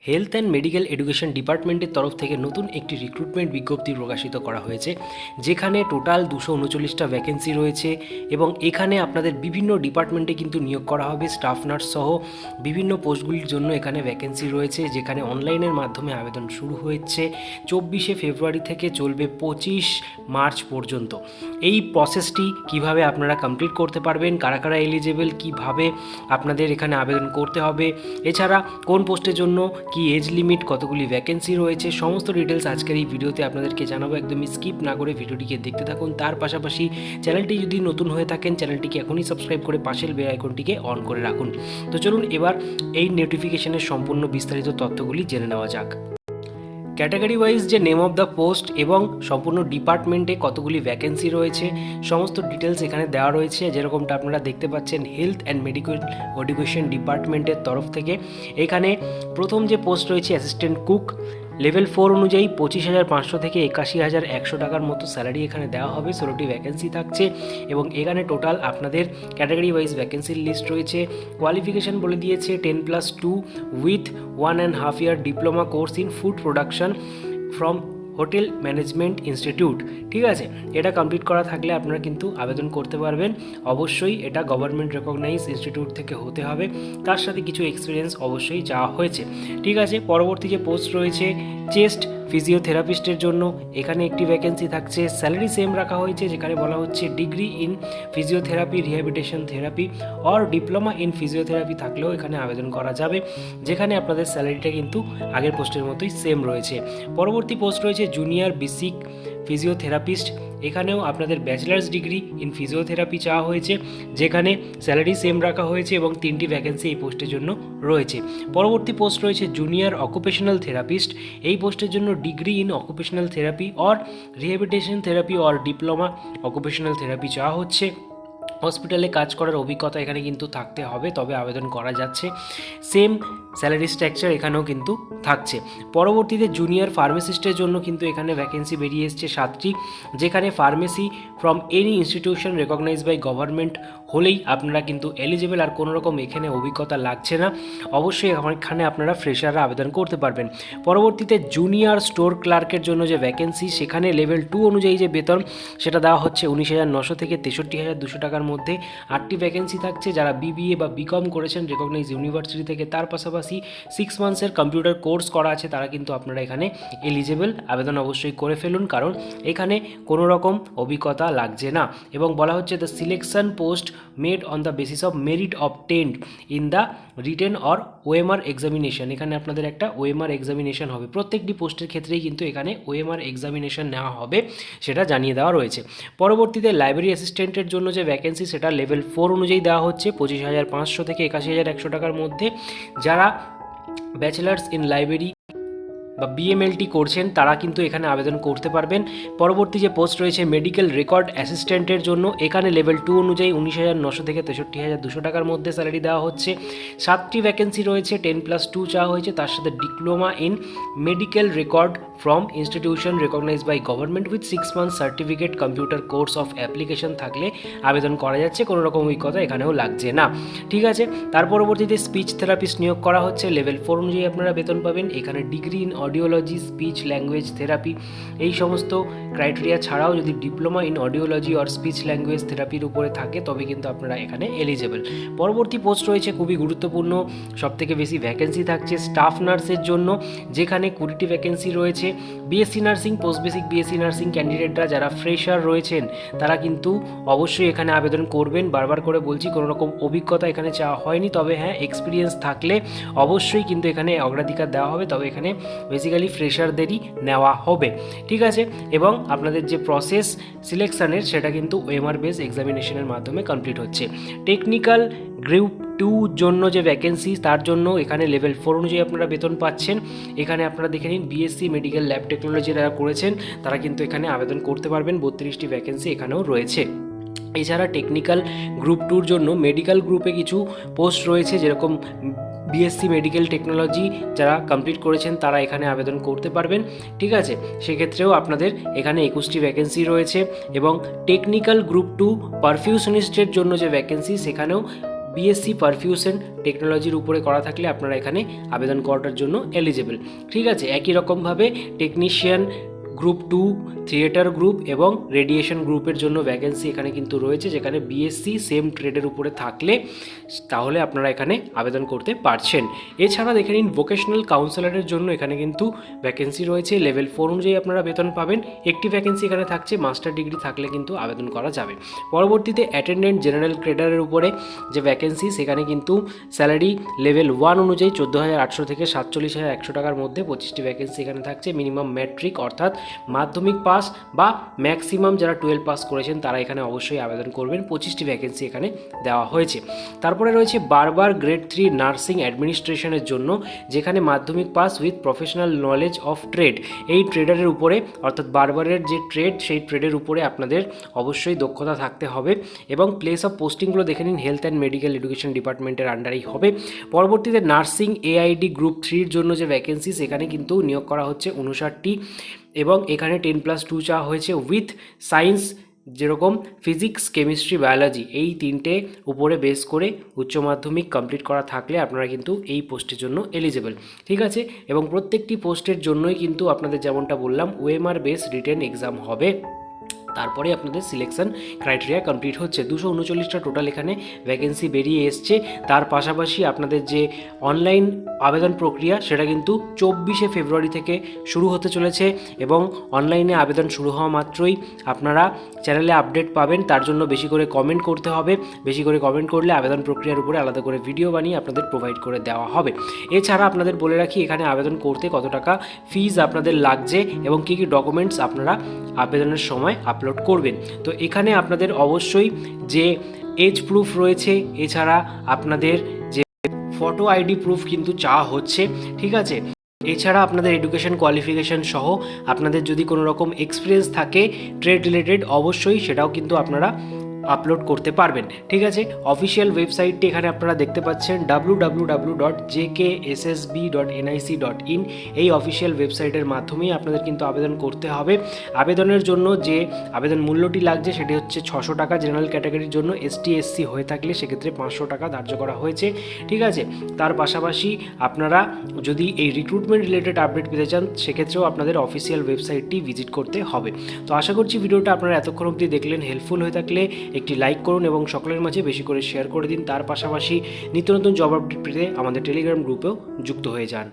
Health and medical education ডিপার্টমেন্টের তরফ থেকে নতুন একটি রিক্রুটমেন্ট বিজ্ঞপ্তি প্রকাশিত করা হয়েছে, যেখানে টোটাল 239টা ভ্যাকেন্সি রয়েছে এবং এখানে আপনাদের বিভিন্ন ডিপার্টমেন্টে কিন্তু নিয়োগ করা হবে। স্টাফ নার্স সহ বিভিন্ন পোস্টগুলির জন্য এখানে ভ্যাকেন্সি রয়েছে, যেখানে অনলাইনের মাধ্যমে আবেদন শুরু হয়েছে 24শে ফেব্রুয়ারি থেকে চলবে 25 মার্চ পর্যন্ত। এই প্রসেসটি কিভাবে আপনারা কমপ্লিট করতে পারবেন, কারা কারা এলিজেবল, কিভাবে আপনাদের এখানে আবেদন করতে হবে, এছাড়া কোন পোস্টের জন্য কি এজ লিমিট, কতগুলি ভ্যাকেন্সি রয়েছে, সমস্ত ডিটেলস আজকের এই ভিডিওতে আপনাদেরকে জানাবো। একদমই স্কিপ না করে ভিডিওটিকে দেখতে থাকুন। তার পাশাপাশি চ্যানেলটি যদি নতুন হয়ে থাকেন, চ্যানেলটিকে এখনই সাবস্ক্রাইব করে পাশের বেল আইকনটিকে অন করে রাখুন। তো চলুন এবার এই নোটিফিকেশনের সম্পূর্ণ বিস্তারিত তথ্যগুলি জেনে নেওয়া যাক। ক্যাটাগরি ওয়াইজ যে নেম অফ দ্য পোস্ট এবং সম্পূর্ণ ডিপার্টমেন্টে কতগুলি ভ্যাকেন্সি রয়েছে সমস্ত ডিটেলস এখানে দেওয়া রয়েছে, যেরকমটা আপনারা দেখতে পাচ্ছেন হেলথ অ্যান্ড মেডিকেল এডুকেশন ডিপার্টমেন্টের তরফ থেকে। এখানে প্রথম যে পোস্ট রয়েছে অ্যাসিস্ট্যান্ট কুক, লেভেল 4 অনুযায়ী 25,500 থেকে 81,100 টাকার মতো স্যালারি এখানে দেওয়া হবে। 16টি ভ্যাকেন্সি থাকছে এবং এখানে টোটাল আপনাদের ক্যাটাগরি ওয়াইজ ভ্যাকেন্সির লিস্ট রয়েছে। কোয়ালিফিকেশান বলে দিয়েছে 10+2 with 1.5 year diploma course in food production from hotel management institute. ঠিক আছে, এটা কমপ্লিট করা থাকলে আপনারা কিন্তু আবেদন করতে পারবেন। অবশ্যই এটা গভর্নমেন্ট রেকগনাইজ ইনস্টিটিউট থেকে হতে হবে, তার সাথে কিছু এক্সপিরিয়েন্স অবশ্যই চাওয়া হয়েছে। ঠিক আছে, পরবর্তী যে পোস্ট রয়েছে চেস্ট ফিজিওথেরাপিস্টের জন্য এখানে একটি ভ্যাকেন্সি থাকছে। স্যালারি সেম রাখা হয়েছে, যেখানে বলা হচ্ছে degree in physiotherapy, rehabilitation therapy or diploma in physiotherapy থাকলেও এখানে আবেদন করা যাবে, যেখানে আপনাদের স্যালারিটা কিন্তু আগের পোস্টের মতোই সেম রয়েছে। পরবর্তী পোস্ট রয়েছে জুনিয়র বেসিক ফিজিওথেরাপিস্ট, এখানেও আপনাদের ব্যাচেলার্স ডিগ্রি ইন ফিজিওথেরাপি চাওয়া হয়েছে, যেখানে স্যালারি সেম রাখা হয়েছে এবং 3টি ভ্যাকেন্সি এই পোস্টের জন্য রয়েছে। পরবর্তী পোস্ট রয়েছে জুনিয়র অকুপেশনাল থেরাপিস্ট, এই পোস্টের জন্য degree in occupational therapy or rehabilitation therapy or diploma occupational therapy চাওয়া হচ্ছে। হসপিটালে কাজ করার অভিজ্ঞতা এখানে কিন্তু থাকতে হবে, তবে আবেদন করা যাচ্ছে। সেম স্যালারি স্ট্রাকচার এখানেও কিন্তু থাকছে। পরবর্তীতে জুনিয়র ফার্মাসিস্টের জন্য কিন্তু এখানে ভ্যাকেন্সি বেরিয়ে এসছে 7টি, যেখানে pharmacy from any institution recognise by government হলেই আপনারা কিন্তু এলিজিবল, আর কোনো রকম এখানে অভিজ্ঞতা লাগছে না। অবশ্যই এখানে আপনারা ফ্রেশাররা আবেদন করতে পারবেন। পরবর্তীতে জুনিয়র স্টোর ক্লার্কের জন্য যে ভ্যাকেন্সি, সেখানে লেভেল 2 অনুযায়ী যে বেতন সেটা দেওয়া হচ্ছে 19,900 থেকে 63,200 টাকার মধ্যে। 8টি ভ্যাকেন্সি থাকছে। যারা বিবিএ বা বিকম করেছেন রেকগনাইজ ইউনিভার্সিটি থেকে, তার পাশাপাশি 6 মান্থসের কম্পিউটার কোর্স করা আছে, তারা কিন্তু আপনারা এখানে এলিজিবল। আবেদন অবশ্যই করে ফেলুন, কারণ এখানে কোনো রকম অভিজ্ঞতা লাগছে না। এবং বলা হচ্ছে the selection post made on the basis of merit obtained in the written or OMR examination. এখানে আপনাদের একটা ওএমআর এক্সামিনেশন হবে, প্রত্যেকটি পোস্টের ক্ষেত্রেই কিন্তু এখানে ওএমআর এক্সামিনেশন নেওয়া হবে, সেটা জানিয়ে দেওয়া রয়েছে। পরবর্তীতে লাইব্রেরি অ্যাসিস্ট্যান্টের জন্য যে ভ্যাকেন্সি সেটা লেভেল 4 অনুযায়ী দেওয়া হচ্ছে 25,500 থেকে 81,100 টাকার মধ্যে। যারা ব্যাচেলার্স ইন লাইব্রেরি বা বিএমএলটি করছেন তারা কিন্তু এখানে আবেদন করতে পারবেন। পরবর্তী যে পোস্ট রয়েছে মেডিকেল রেকর্ড অ্যাসিস্ট্যান্টের জন্য, এখানে লেভেল 2 অনুযায়ী 19,900 থেকে 63,200 টাকার মধ্যে স্যালারি দেওয়া হচ্ছে। 7টি ভ্যাকেন্সি রয়েছে, 10+2 চাওয়া হয়েছে, তার সাথে diploma in medical record from institution recognise by government with 6 month certificate computer course of application থাকলে আবেদন করা যাচ্ছে, কোনো রকম অভিজ্ঞতা এখানেও লাগছে না। ঠিক আছে, তার পরবর্তীতে স্পিচ থেরাপিস্ট নিয়োগ করা হচ্ছে, লেভেল 4 অনুযায়ী আপনারা বেতন পাবেন। এখানে degree in audiology, speech language therapy এই সমস্ত ক্রাইটেরিয়া ছাড়াও যদি ডিপ্লোমা ইন অডিওলজি আর স্পিচ ল্যাঙ্গুয়েজ থেরাপির উপরে থাকে তবে কিন্তু আপনারা এখানে এলিজেবল। পরবর্তী পোস্ট রয়েছে খুবই গুরুত্বপূর্ণ, সবথেকে বেশি ভ্যাকেন্সি থাকছে স্টাফ নার্সের জন্য, যেখানে 20টি ভ্যাকেন্সি রয়েছে। BSc nursing, post basic BSc nursing ক্যান্ডিডেটরা যারা ফ্রেশার রয়েছেন তারা কিন্তু অবশ্যই এখানে আবেদন করবেন। বারবার করে বলছি, কোনো রকম অভিজ্ঞতা এখানে চাওয়া হয়নি, তবে হ্যাঁ এক্সপিরিয়েন্স থাকলে অবশ্যই কিন্তু এখানে অগ্রাধিকার দেওয়া হবে, তবে এখানে বেসিক্যালি ফ্রেশারদেরই নেওয়া হবে। ঠিক আছে, এবং আপনাদের যে প্রসেস সিলেকশানের সেটা কিন্তু ওএমআর বেস এক্সামিনেশনের মাধ্যমে কমপ্লিট হচ্ছে। টেকনিক্যাল গ্রুপ 2 জন্য যে ভ্যাকেন্সি তার জন্য এখানে লেভেল 4 অনুযায়ী আপনারা বেতন পাচ্ছেন। এখানে আপনারা দেখে নিন, বিএসসি মেডিকেল ল্যাব টেকনোলজি যারা করেছেন তারা কিন্তু এখানে আবেদন করতে পারবেন। 32টি ভ্যাকেন্সি এখানেও রয়েছে। এছাড়া টেকনিক্যাল গ্রুপ 2 জন্য মেডিকেল গ্রুপে কিছু পোস্ট রয়েছে, যেরকম বিএসসি মেডিকেল টেকনোলজি যারা কমপ্লিট করেছেন তারা এখানে আবেদন করতে পারবেন। ঠিক আছে, সেক্ষেত্রেও আপনাদের এখানে 21টি ভ্যাকেন্সি রয়েছে। এবং টেকনিক্যাল গ্রুপ 2 পারফিউশনিস্টের জন্য যে ভ্যাকেন্সি সেখানেও বিএসসি পারফিউশন টেকনোলজির উপরে করা থাকলে আপনারা এখানে আবেদন করার জন্য এলিজিবল। ঠিক আছে, একই রকমভাবে টেকনিশিয়ান গ্রুপ 2, থিয়েটার গ্রুপ এবং রেডিয়েশন গ্রুপের জন্য ভ্যাকেন্সি এখানে কিন্তু রয়েছে, যেখানে বিএসসি সেম ট্রেডের উপরে থাকলে তাহলে আপনারা এখানে আবেদন করতে পারছেন। এছাড়া দেখে নিন ভোকেশনাল কাউন্সেলরের জন্য এখানে কিন্তু ভ্যাকেন্সি রয়েছে। লেভেল 4 অনুযায়ী আপনারা বেতন পাবেন। একটি ভ্যাকেন্সি এখানে থাকছে, মাস্টার ডিগ্রি থাকলে কিন্তু আবেদন করা যাবে। পরবর্তীতে অ্যাটেন্ডেন্ট জেনারেল ক্রেডারের উপরে যে ভ্যাকেন্সি, সেখানে কিন্তু স্যালারি লেভেল 1 অনুযায়ী 14,800 থেকে 47,100 টাকার মধ্যে 25টি ভ্যাকেন্সি এখানে থাকছে। মিনিমাম ম্যাট্রিক অর্থাৎ মাধ্যমিক পাস বা ম্যাক্সিমাম যারা 12 পাস করেছেন তারা এখানে অবশ্যই আবেদন করবেন। 25টি ভ্যাকেন্সি এখানে দেওয়া হয়েছে। তারপরে রয়েছে বারবার গ্রেড 3 নার্সিং অ্যাডমিনিস্ট্রেশনের জন্য, যেখানে মাধ্যমিক pass with professional knowledge of trade, এই ট্রেডারের উপরে অর্থাৎ বারবারের যে ট্রেড সেই ট্রেডের উপরে আপনাদের অবশ্যই দক্ষতা থাকতে হবে। এবং প্লেস অফ পোস্টিংগুলো দেখে নিন, হেলথ অ্যান্ড মেডিকেল এডুকেশন ডিপার্টমেন্টের আন্ডারেই হবে। পরবর্তীতে নার্সিং এআইডি গ্রুপ 3-র জন্য যে ভ্যাকেন্সি, সেখানে কিন্তু নিয়োগ করা হচ্ছে 59টি এবং এখানে 10+2 চাওয়া হয়েছে উইথ সায়েন্স, যেরকম ফিজিক্স, কেমিস্ট্রি, বায়োলজি, এই 3টে উপরে বেস করে উচ্চ মাধ্যমিক কমপ্লিট করা থাকলে আপনারা কিন্তু এই পোস্টের জন্য এলিজিবল। ঠিক আছে, এবং প্রত্যেকটি পোস্টের জন্যই কিন্তু আপনাদের যেমনটা বললাম ওএমআর বেস রিটেন এক্সাম হবে, তারপরে আপনাদের সিলেকশন ক্রাইটেরিয়া কমপ্লিট হচ্ছে। 239টা টোটাল এখানে ভ্যাকেন্সি বেরিয়ে এসছে। তার পাশাপাশি আপনাদের যে অনলাইন আবেদন প্রক্রিয়া সেটা কিন্তু 24শে ফেব্রুয়ারি থেকে শুরু হতে চলেছে এবং অনলাইনে আবেদন শুরু হওয়া মাত্রই আপনারা চ্যানেলে আপডেট পাবেন। তার জন্য বেশি করে কমেন্ট করতে হবে। বেশি করে কমেন্ট করলে আবেদন প্রক্রিয়ার উপরে আলাদা করে ভিডিও বানিয়ে আপনাদের প্রোভাইড করে দেওয়া হবে। এছাড়া আপনাদের বলে রাখি, এখানে আবেদন করতে কত টাকা ফিজ আপনাদের লাগছে এবং কী কী ডকুমেন্টস আপনারা আবেদনের সময় আপলোড করবেন। তো এখানে আপনাদের অবশ্যই যে এজ প্রুফ রয়েছে, এছাড়া আপনাদের যে ফটো আইডি প্রুফ কিন্তু চাওয়া হচ্ছে। ঠিক আছে, এছাড়া আপনাদের এডুকেশন কোয়ালিফিকেশান সহ আপনাদের যদি কোনো রকম এক্সপিরিয়েন্স থাকে ট্রেড রিলেটেড, অবশ্যই সেটাও কিন্তু আপনারা আপলোড করতে পারবেন। ঠিক আছে, অফিসিয়াল ওয়েবসাইটটি এখানে আপনারা দেখতে পাচ্ছেন www.jkssb.nic.in। এই অফিসিয়াল ওয়েবসাইটের মাধ্যমেই আপনাদের কিন্তু আবেদন করতে হবে। আবেদনের জন্য যে আবেদন মূল্যটি লাগছে সেটি হচ্ছে 600 টাকা। জেনারেল ক্যাটাগরির জন্য এসটি এসসি হয়ে থাকলে সেক্ষেত্রে 500 টাকা ধার্য করা হয়েছে। ঠিক আছে, তার পাশাপাশি আপনারা যদি এই রিক্রুটমেন্ট রিলেটেড আপডেট পেতে চান সেক্ষেত্রেও আপনাদের অফিসিয়াল ওয়েবসাইটটি ভিজিট করতে হবে। তো আশা করছি ভিডিওটা আপনারা এতক্ষণ অবধি দেখলেন। হেল্পফুল হয়ে থাকলে একটি লাইক করুন এবং সকলের মাঝে বেশি করে শেয়ার করে দিন। তার পাশাপাশি নিত্য নতুন জব আপডেট পেতে আমাদের টেলিগ্রাম গ্রুপেও যুক্ত হয়ে যান।